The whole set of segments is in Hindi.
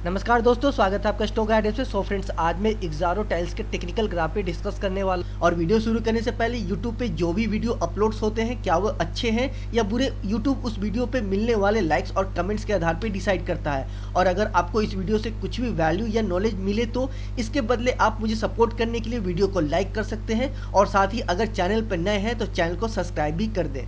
नमस्कार दोस्तों, स्वागत है आपका स्टॉक गाइड से। सो फ्रेंड्स, आज मैं एक्सारो टाइल्स के टेक्निकल ग्राफ पे डिस्कस करने वाला। और वीडियो शुरू करने से पहले यूट्यूब पे जो भी वीडियो अपलोड्स होते हैं, क्या वो अच्छे हैं या बुरे, यूट्यूब उस वीडियो पे मिलने वाले लाइक्स और कमेंट्स के आधार पे डिसाइड करता है। और अगर आपको इस वीडियो से कुछ भी वैल्यू या नॉलेज मिले तो इसके बदले आप मुझे सपोर्ट करने के लिए वीडियो को लाइक कर सकते हैं, और साथ ही अगर चैनल पर नए हैं तो चैनल को सब्सक्राइब भी कर दें।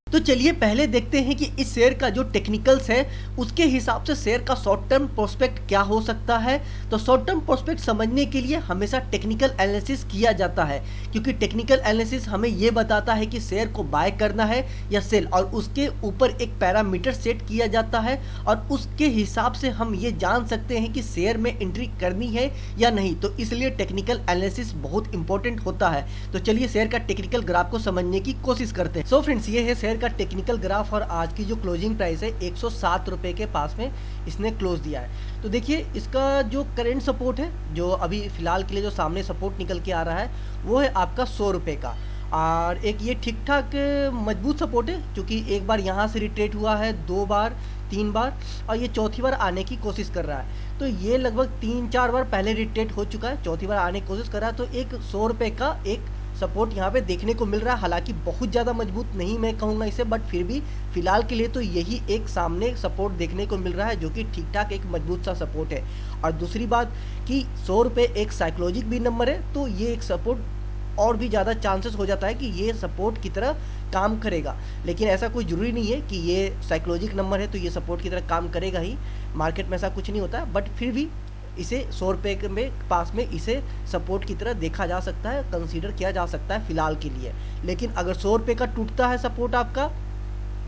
तो चलिए पहले देखते हैं कि इस शेयर का जो टेक्निकल्स है उसके हिसाब से शेयर का शॉर्ट टर्म प्रोस्पेक्ट क्या हो सकता है। तो शॉर्ट टर्म प्रोस्पेक्ट समझने के लिए हमेशा टेक्निकल एनालिसिस किया जाता है, क्योंकि टेक्निकल एनालिसिस हमें ये बताता है कि शेयर को बाय करना है या सेल, और उसके ऊपर एक पैरामीटर सेट किया जाता है और उसके हिसाब से हम ये जान सकते हैं कि शेयर में एंट्री करनी है या नहीं। तो इसलिए टेक्निकल एनालिसिस बहुत इंपॉर्टेंट होता है। तो चलिए शेयर का टेक्निकल ग्राफ को समझने की कोशिश करते हैं। सो फ्रेंड्स, ये है शेयर का टेक्निकल ग्राफ और आज की जो क्लोजिंग प्राइस है 107 रुपए के पास में इसने क्लोज दिया है। तो देखिए इसका जो करंट सपोर्ट है, जो अभी फिलहाल के लिए जो सामने सपोर्ट निकल के आ रहा है, वो है आपका 100 रुपये का। और एक ये ठीक ठाक मजबूत सपोर्ट है, क्योंकि एक बार यहाँ से रिट्रेट हुआ है, 2 बार 3 बार, और ये चौथी बार आने की कोशिश कर रहा है। तो ये लगभग 3-4 बार पहले रिट्रेट हो चुका है, चौथी बार आने की कोशिश कर रहा है। तो एक 100 रुपये का एक सपोर्ट यहाँ पे देखने को मिल रहा है। हालांकि बहुत ज़्यादा मजबूत नहीं मैं कहूँगा इसे, बट फिर भी फिलहाल के लिए तो यही एक सामने सपोर्ट देखने को मिल रहा है, जो कि ठीक ठाक एक मजबूत सा सपोर्ट है। और दूसरी बात कि 100 रुपये एक साइकोलॉजिक भी नंबर है, तो ये एक सपोर्ट और भी ज़्यादा चांसेस हो जाता है कि ये सपोर्ट की तरह काम करेगा। लेकिन ऐसा कोई ज़रूरी नहीं है कि ये साइकोलॉजिक नंबर है तो ये सपोर्ट की तरह काम करेगा ही। मार्केट में ऐसा कुछ नहीं होता है, बट फिर भी इसे 100 रुपये के पास में इसे सपोर्ट की तरह देखा जा सकता है, कंसीडर किया जा सकता है फिलहाल के लिए। लेकिन अगर 100 रुपये का टूटता है सपोर्ट आपका,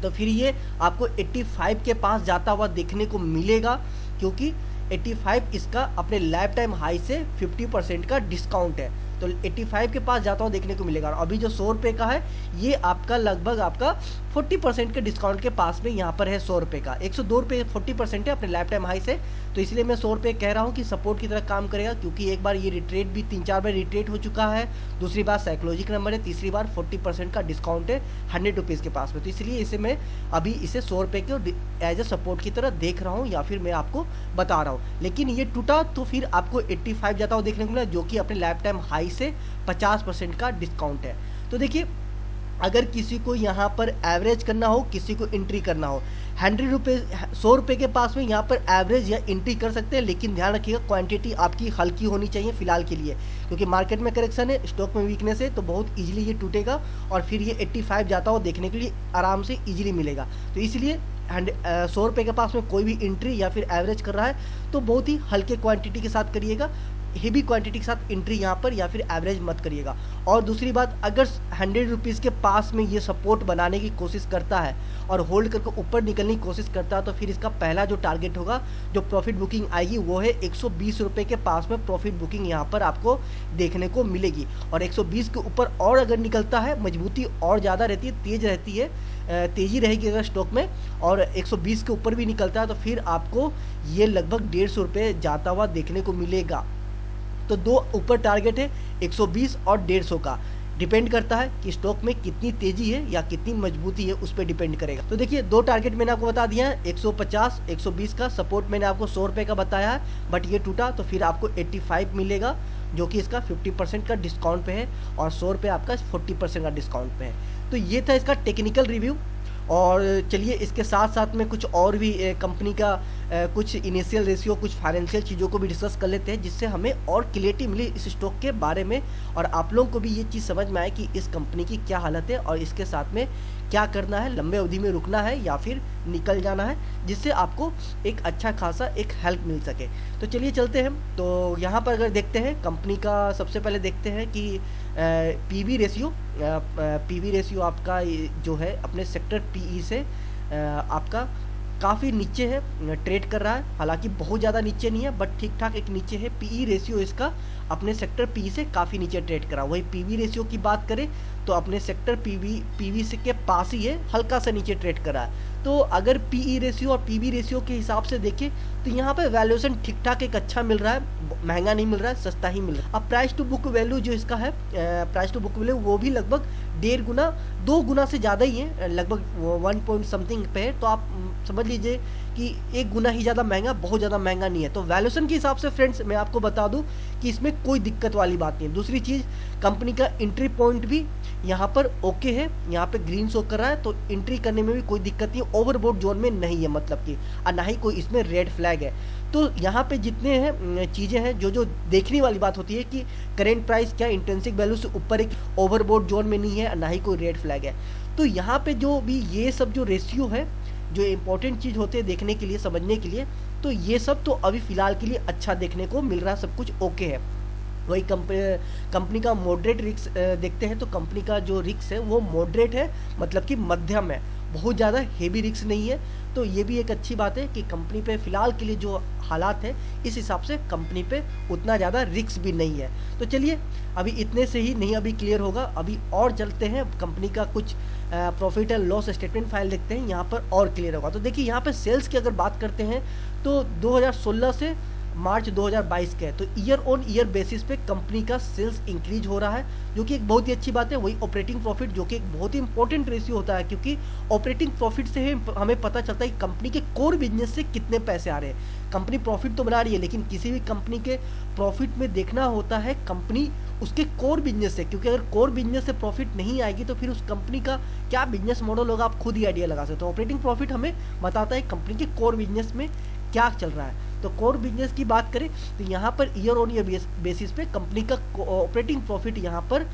तो फिर ये आपको 85 के पास जाता हुआ देखने को मिलेगा, क्योंकि 85 इसका अपने लाइफ टाइम हाई से 50% का डिस्काउंट है। तो 85 के पास जाता हुआ देखने को मिलेगा। और अभी जो 100 रुपये का है ये आपका लगभग आपका 40% के डिस्काउंट के पास में यहाँ पर है 100 रुपये का। 102 रुपये 40% है अपने लाइफ टाइम हाई से। तो इसलिए मैं 100 रुपये कह रहा हूँ कि सपोर्ट की तरह काम करेगा, क्योंकि एक बार ये रिट्रेट भी 3-4 बार रिट्रेट हो चुका है। दूसरी बार साइकोलॉजिक नंबर है, तीसरी बार 40% का डिस्काउंट है 100 रुपीज़ के पास में। तो इसलिए इसे मैं अभी इसे 100 रुपये के एज ए सपोर्ट की तरह देख रहा हूँ, या फिर मैं आपको बता रहा हूँ। लेकिन ये टूटा तो फिर आपको 85 जाता हुआ देखने को मिला, जो कि अपने लाइफ टाइम हाई से 50% का डिस्काउंट है। तो देखिए अगर किसी को यहाँ पर एवरेज करना हो, किसी को एंट्री करना हो, 100 रुपये 100 रुपये के पास में यहाँ पर एवरेज या एंट्री कर सकते हैं। लेकिन ध्यान रखिएगा क्वांटिटी आपकी हल्की होनी चाहिए फिलहाल के लिए, क्योंकि मार्केट में करेक्शन है, स्टॉक में वीकनेस है, तो बहुत इजीली ये टूटेगा और फिर ये 85 जाता हो देखने के लिए आराम से इजीली मिलेगा। तो इसलिए 100 रुपये के पास में कोई भी एंट्री या फिर एवरेज कर रहा है तो बहुत ही हल्के क्वांटिटी के साथ करिएगा, हेवी क्वांटिटी के साथ एंट्री यहाँ पर या फिर एवरेज मत करिएगा। और दूसरी बात, अगर 100 रुपीज़ के पास में ये सपोर्ट बनाने की कोशिश करता है और होल्ड करके ऊपर निकलने की कोशिश करता है, तो फिर इसका पहला जो टारगेट होगा, जो प्रॉफिट बुकिंग आएगी, वो है 120 रुपये के पास में प्रॉफिट बुकिंग यहाँ पर आपको देखने को मिलेगी। और 120 के ऊपर और अगर निकलता है, मजबूती और ज़्यादा रहती है, तेज़ रहती है, तेज़ी रहेगी अगर स्टॉक में, और 120 के ऊपर भी निकलता है, तो फिर आपको ये लगभग 150 रुपये जाता हुआ देखने को मिलेगा। तो दो ऊपर टारगेट है, 120 और 150 का। डिपेंड करता है कि स्टॉक में कितनी तेजी है या कितनी मजबूती है, उस पर डिपेंड करेगा। तो देखिए दो टारगेट मैंने आपको बता दिया है, 150 120 का। सपोर्ट मैंने आपको 100 रुपये का बताया है, बट ये टूटा तो फिर आपको 85 मिलेगा, जो कि इसका 50% का डिस्काउंट पे है, और 100 रुपये आपका 40% का डिस्काउंट पे है। तो ये था इसका टेक्निकल रिव्यू। और चलिए इसके साथ साथ में कुछ और भी कंपनी का कुछ इनिशियल रेशियो, कुछ फाइनेंशियल चीज़ों को भी डिस्कस कर लेते हैं, जिससे हमें और क्लियरिटी मिले इस स्टॉक के बारे में, और आप लोगों को भी ये चीज़ समझ में आए कि इस कंपनी की क्या हालत है और इसके साथ में क्या करना है, लंबे अवधि में रुकना है या फिर निकल जाना है, जिससे आपको एक अच्छा खासा एक हेल्प मिल सके। तो चलिए चलते हैं। तो यहाँ पर अगर देखते हैं कंपनी का, सबसे पहले देखते हैं कि पीवी रेशियो आपका जो है अपने सेक्टर पीई से आपका काफ़ी नीचे है, ट्रेड कर रहा है। हालांकि बहुत ज़्यादा नीचे नहीं है, बट ठीक ठाक एक नीचे है। पीई रेशियो इसका अपने सेक्टर पी से काफ़ी नीचे ट्रेड कर रहा है। वही पीवी रेशियो की बात करें तो अपने सेक्टर पीवी से के पास ही है, हल्का सा नीचे ट्रेड कर रहा है। तो अगर पीई रेशियो और पीवी रेशियो के हिसाब से देखें तो यहाँ पे वैल्यूएशन ठीक ठाक एक अच्छा मिल रहा है, महंगा नहीं मिल रहा है, सस्ता ही मिल रहा है। अब प्राइस टू बुक वैल्यू जो इसका है, प्राइस टू बुक वैल्यू वो भी लगभग डेढ़ गुना 2 गुना से ज़्यादा ही है, लगभग 1 पॉइंट समथिंग पे है। तो आप समझ लीजिए कि 1 गुना ही ज़्यादा महंगा, बहुत ज़्यादा महंगा नहीं है। तो वैल्यूएशन के हिसाब से फ्रेंड्स मैं आपको बता दूं कि इसमें कोई दिक्कत वाली बात नहीं है। दूसरी चीज़, कंपनी का एंट्री पॉइंट भी यहाँ पर ओके है, यहाँ पे ग्रीन शो कर रहा है, तो एंट्री करने में भी कोई दिक्कत नहीं है, ओवरबोट जोन में नहीं है मतलब कि, और ना ही कोई इसमें रेड फ्लैग है। तो यहाँ पे जितने हैं चीज़ें हैं जो जो देखने वाली बात होती है कि करेंट प्राइस क्या इंट्रिंसिक वैल्यू से ऊपर एक ओवरबोट जोन में नहीं है, ना ही कोई रेड फ्लैग है। तो यहाँ पे जो भी ये सब जो रेशियो है, जो इंपॉर्टेंट चीज़ होते हैं देखने के लिए, समझने के लिए, तो ये सब तो अभी फ़िलहाल के लिए अच्छा देखने को मिल रहा है, सब कुछ ओके है। वही कंपनी का मॉडरेट रिस्क देखते हैं, तो कंपनी का जो रिस्क है वो मॉडरेट है, मतलब कि मध्यम है, बहुत ज़्यादा हेवी रिस्क नहीं है। तो ये भी एक अच्छी बात है कि कंपनी पे फ़िलहाल के लिए जो हालात है, इस हिसाब से कंपनी पे उतना ज़्यादा रिस्क भी नहीं है। तो चलिए अभी इतने से ही नहीं अभी क्लियर होगा, अभी और चलते हैं कंपनी का कुछ profit and loss statement file देखते हैं, यहाँ पर और क्लियर होगा। तो देखिए यहाँ पे सेल्स की अगर बात करते हैं तो 2016 से मार्च 2022 के है, तो ईयर ऑन ईयर बेसिस पे कंपनी का सेल्स इंक्रीज हो रहा है, जो कि एक बहुत ही अच्छी बात है। वही ऑपरेटिंग प्रॉफिट, जो कि एक बहुत ही इंपॉर्टेंट रेशियो होता है, क्योंकि ऑपरेटिंग प्रॉफिट से हमें पता चलता है कि कंपनी के कोर बिजनेस से कितने पैसे आ रहे हैं। कंपनी प्रॉफिट तो बना रही है, लेकिन किसी भी कंपनी के प्रॉफिट में देखना होता है कंपनी उसके कोर बिजनेस से, क्योंकि अगर कोर बिजनेस से प्रॉफिट नहीं आएगी तो फिर उस कंपनी का क्या बिजनेस मॉडल होगा, आप खुद ही आइडिया लगा सकते हो। ऑपरेटिंग प्रॉफिट हमें बताता है कंपनी के कोर बिजनेस में क्या चल रहा है। तो कोर बिजनेस की बात करें तो यहाँ per year on year basis पे कंपनी का ऑपरेटिंग प्रॉफिट यहाँ पर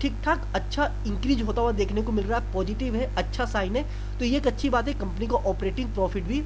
ठीक ठाक अच्छा इंक्रीज होता हुआ देखने को मिल रहा है, पॉजिटिव है, अच्छा साइन है। तो ये एक अच्छी बात है, कंपनी का ऑपरेटिंग प्रॉफिट भी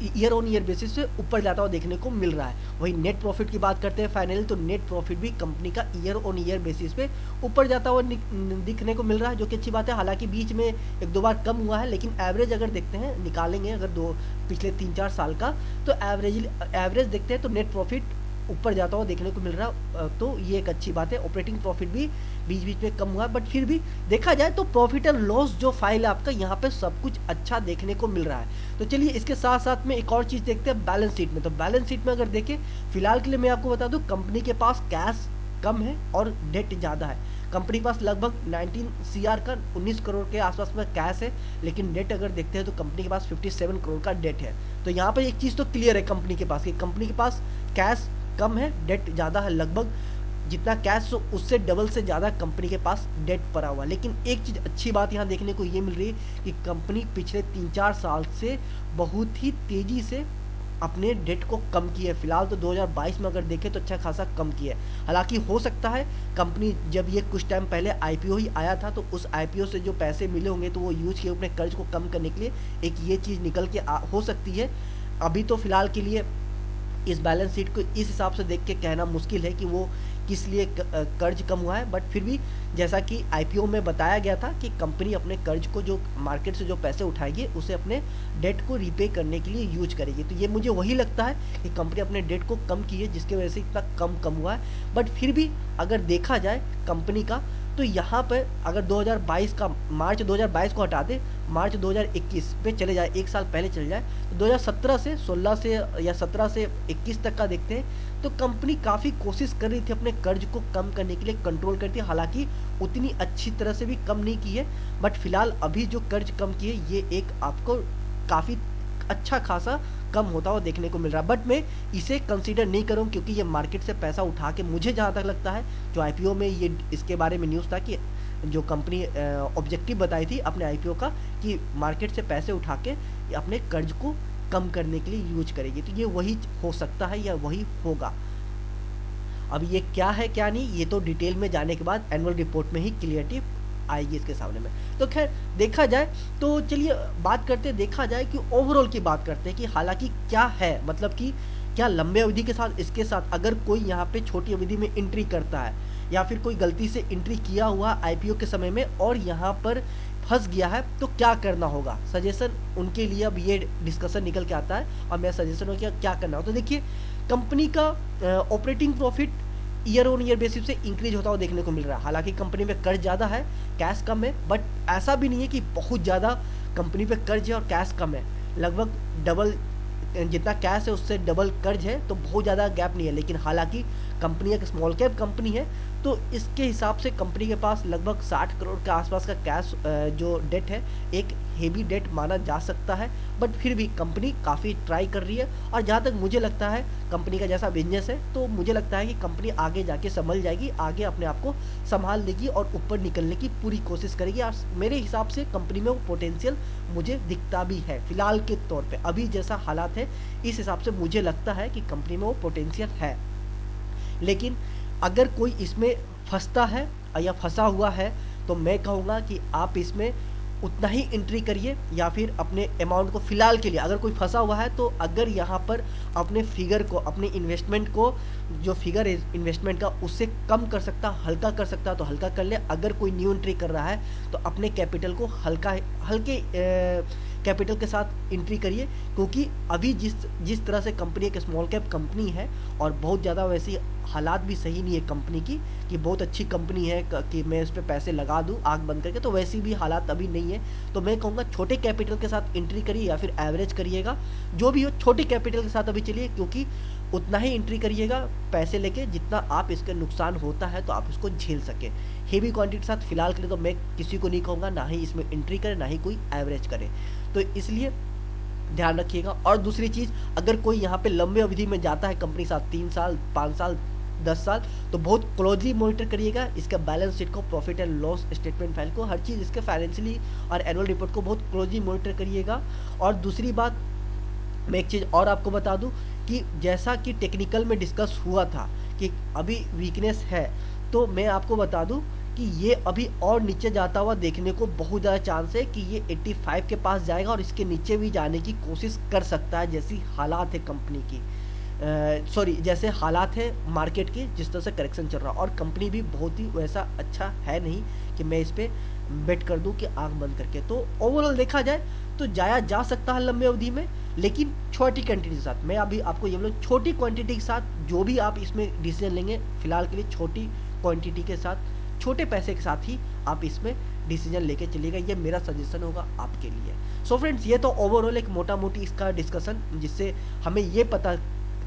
ईयर ऑन ईयर बेसिस पे ऊपर जाता हुआ देखने को मिल रहा है। वही नेट प्रॉफिट की बात करते हैं फाइनली, तो नेट प्रॉफिट भी कंपनी का ईयर ऑन ईयर बेसिस पे ऊपर जाता हुआ दिखने को मिल रहा है, जो कि अच्छी बात है। हालांकि बीच में 1-2 बार कम हुआ है, लेकिन एवरेज अगर देखते हैं, निकालेंगे अगर पिछले 3-4 साल का, तो एवरेज देखते हैं तो नेट प्रॉफिट ऊपर जाता हुआ देखने को मिल रहा है। तो ये एक अच्छी बात है। ऑपरेटिंग प्रॉफिट भी बीच बीच में कम हुआ, बट फिर भी देखा जाए तो प्रॉफिट एंड लॉस जो फाइल है आपका, यहाँ पे सब कुछ अच्छा देखने को मिल रहा है। तो चलिए इसके साथ साथ में एक और चीज़ देखते हैं बैलेंस शीट में। तो बैलेंस शीट में अगर देखें, फिलहाल के लिए मैं आपको बता दूं, कंपनी के पास कैश कम है और डेट ज़्यादा है। कंपनी के पास लगभग 19 CR का 19 करोड़ के आसपास में कैश है, लेकिन डेट अगर देखते हैं तो कंपनी के पास 57 करोड़ का डेट है। तो यहाँ पर एक चीज़ तो क्लियर है कंपनी के पास कि कंपनी के पास कैश कम है, डेट ज़्यादा है, लगभग जितना कैश हो उससे डबल से ज़्यादा कंपनी के पास डेट पड़ा हुआ। लेकिन एक चीज़ अच्छी बात यहाँ देखने को ये मिल रही है कि कंपनी पिछले 3-4 साल से बहुत ही तेज़ी से अपने डेट को कम किया है। फिलहाल तो 2022 में अगर देखें तो अच्छा खासा कम किया है। हालांकि हो सकता है कंपनी जब ये कुछ टाइम पहले IPO ही आया था, तो उस IPO से जो पैसे मिले होंगे तो वो यूज किए अपने कर्ज को कम करने के लिए, एक ये चीज़ निकल के हो सकती है। अभी तो फिलहाल के लिए इस बैलेंस शीट को इस हिसाब से देख के कहना मुश्किल है कि वो किस लिए कर्ज कम हुआ है, बट फिर भी जैसा कि IPO में बताया गया था कि कंपनी अपने कर्ज को, जो मार्केट से जो पैसे उठाएगी, उसे अपने डेट को रीपे करने के लिए यूज करेगी। तो ये मुझे वही लगता है कि कंपनी अपने डेट को कम की है, जिसकी वजह से इतना कम हुआ है। बट फिर भी अगर देखा जाए कंपनी का, तो यहाँ पर अगर 2022 का मार्च 2022 को हटा दे, मार्च 2021 पे चले जाए, एक साल पहले चले जाए, तो 2017 से 16 से या 17 से 21 तक का देखते हैं, तो कंपनी काफ़ी कोशिश कर रही थी अपने कर्ज को कम करने के लिए, कंट्रोल करती है। हालांकि उतनी अच्छी तरह से भी कम नहीं की है, बट फिलहाल अभी जो कर्ज कम की है, ये एक आपको काफ़ी अच्छा खासा कम होता हुआ देखने को मिल रहा है। बट मैं इसे कंसीडर नहीं करूँ, क्योंकि ये मार्केट से पैसा उठा के, मुझे जहाँ तक लगता है, जो IPO में ये इसके बारे में न्यूज़ था कि जो कंपनी ऑब्जेक्टिव बताई थी अपने IPO का कि मार्केट से पैसे उठा के अपने कर्ज को कम करने के लिए यूज करेगी। तो ये वही हो सकता है या वही होगा। अब ये क्या है क्या नहीं, ये तो डिटेल में जाने के बाद एनुअल रिपोर्ट में ही क्लियरिटी आएगी इसके सामने में। तो खैर देखा जाए तो चलिए बात करते हैं, देखा जाए कि ओवरऑल की बात करते हैं कि हालांकि क्या है, मतलब कि क्या लंबे अवधि के साथ, इसके साथ अगर कोई यहाँ पे छोटी अवधि में एंट्री करता है, या फिर कोई गलती से एंट्री किया हुआ IPO के समय में और यहाँ पर फंस गया है, तो क्या करना होगा। सजेशन उनके लिए अब ये डिस्कशन निकल के आता है, और मेरा सजेशन हो क्या करना हो। तो देखिए कंपनी का operating profit year on year basis से इंक्रीज होता हुआ देखने को मिल रहा है। हालांकि कंपनी में कर्ज ज़्यादा है, कैश कम है, बट ऐसा भी नहीं है कि बहुत ज़्यादा कंपनी पे कर्ज है और कैश कम है। लगभग डबल जितना कैश है उससे डबल कर्ज है, तो बहुत ज़्यादा गैप नहीं है। लेकिन हालांकि कंपनी एक स्मॉल कैप कंपनी है, तो इसके हिसाब से कंपनी के पास लगभग 60 करोड़ के आसपास का कैश जो डेट है, एक हेवी डेट माना जा सकता है। बट फिर भी कंपनी काफ़ी ट्राई कर रही है, और जहाँ तक मुझे लगता है कंपनी का जैसा बिजनेस है, तो मुझे लगता है कि कंपनी आगे जाके संभल जाएगी, आगे अपने आप को संभाल लेगी और ऊपर निकलने की पूरी कोशिश करेगी। और मेरे हिसाब से कंपनी में वो पोटेंशियल मुझे दिखता भी है फिलहाल के तौर पे। अभी जैसा हालात है, इस हिसाब से मुझे लगता है कि कंपनी में वो पोटेंशियल है। लेकिन अगर कोई इसमें फंसता है या फंसा हुआ है, तो मैं कहूँगा कि आप इसमें उतना ही एंट्री करिए, या फिर अपने अमाउंट को फ़िलहाल के लिए, अगर कोई फंसा हुआ है तो अगर यहाँ पर अपने फिगर को, अपने इन्वेस्टमेंट को, जो फिगर है इन्वेस्टमेंट का, उससे कम कर सकता, हल्का कर सकता तो हल्का कर ले। अगर कोई न्यू एंट्री कर रहा है तो अपने कैपिटल को हल्के कैपिटल के साथ एंट्री करिए, क्योंकि अभी जिस तरह से कंपनी एक स्मॉल कैप कंपनी है, और बहुत ज़्यादा वैसी हालात भी सही नहीं है कंपनी की कि बहुत अच्छी कंपनी है कि मैं इस पर पैसे लगा दूं आंख बंद करके, तो वैसी भी हालात अभी नहीं है। तो मैं कहूँगा छोटे कैपिटल के साथ एंट्री करिए, या फिर एवरेज करिएगा, जो भी हो छोटे कैपिटल के साथ अभी चलिए, क्योंकि उतना ही एंट्री करिएगा पैसे लेके जितना आप इसके नुकसान होता है तो आप इसको झेल सकें। हेवी क्वांटिटी के साथ फिलहाल के लिए तो मैं किसी को नहीं कहूँगा ना ही इसमें एंट्री करे, ना ही कोई एवरेज करे, तो इसलिए ध्यान रखिएगा। और दूसरी चीज़, अगर कोई यहाँ पे लंबे अवधि में जाता है कंपनी साथ 3 साल 5 साल 10 साल, तो बहुत क्लोजली मॉनिटर करिएगा इसका बैलेंस शीट को, profit and loss statement file को, हर चीज़ इसके फाइनेंशियली और एनुअल रिपोर्ट को बहुत क्लोजली मॉनिटर करिएगा। और दूसरी बात, मैं एक चीज़ और आपको बता दूं कि जैसा कि टेक्निकल में डिस्कस हुआ था कि अभी वीकनेस है, तो मैं आपको बता दूं कि ये अभी और नीचे जाता हुआ देखने को बहुत ज़्यादा चांस है कि ये 85 के पास जाएगा, और इसके नीचे भी जाने की कोशिश कर सकता है, जैसी हालात है कंपनी की, जैसे हालात है मार्केट के, जिस तरह से करेक्शन चल रहा है। और कंपनी भी बहुत ही वैसा अच्छा है नहीं कि मैं इस पर बेट कर दूं कि आंख बंद करके। तो ओवरऑल देखा जाए तो जाया जा सकता है लंबे अवधि में, लेकिन छोटी क्वांटिटी के साथ। मैं अभी आपको ये बोलूँ, छोटी क्वांटिटी के साथ जो भी आप इसमें डिसीजन लेंगे, फिलहाल के लिए छोटी क्वांटिटी के साथ, छोटे पैसे के साथ ही आप इसमें डिसीजन लेके चलिएगा, ये मेरा सजेशन होगा आपके लिए। सो फ्रेंड्स, ये तो ओवरऑल एक मोटा मोटी इसका डिस्कशन, जिससे हमें ये पता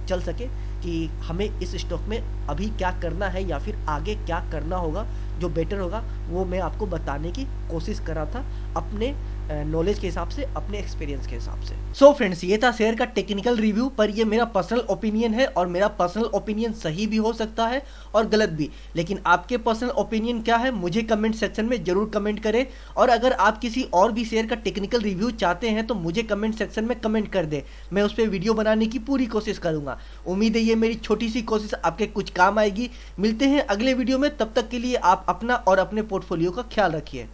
चल सके कि हमें इस स्टॉक में अभी क्या करना है, या फिर आगे क्या करना होगा जो बेटर होगा, वो मैं आपको बताने की कोशिश कर रहा था अपने नॉलेज के हिसाब से, अपने एक्सपीरियंस के हिसाब से। सो फ्रेंड्स, ये था शेयर का टेक्निकल रिव्यू, पर ये मेरा पर्सनल ओपिनियन है, और मेरा पर्सनल ओपिनियन सही भी हो सकता है और गलत भी। लेकिन आपके पर्सनल ओपिनियन क्या है, मुझे कमेंट सेक्शन में जरूर कमेंट करें। और अगर आप किसी और भी शेयर का टेक्निकल रिव्यू चाहते हैं तो मुझे कमेंट सेक्शन में कमेंट कर दे, मैं उस पर वीडियो बनाने की पूरी कोशिश करूंगा। उम्मीद है ये मेरी छोटी सी कोशिश आपके कुछ काम आएगी। मिलते हैं अगले वीडियो में, तब तक के लिए आप अपना और अपने पोर्टफोलियो का ख्याल रखिए।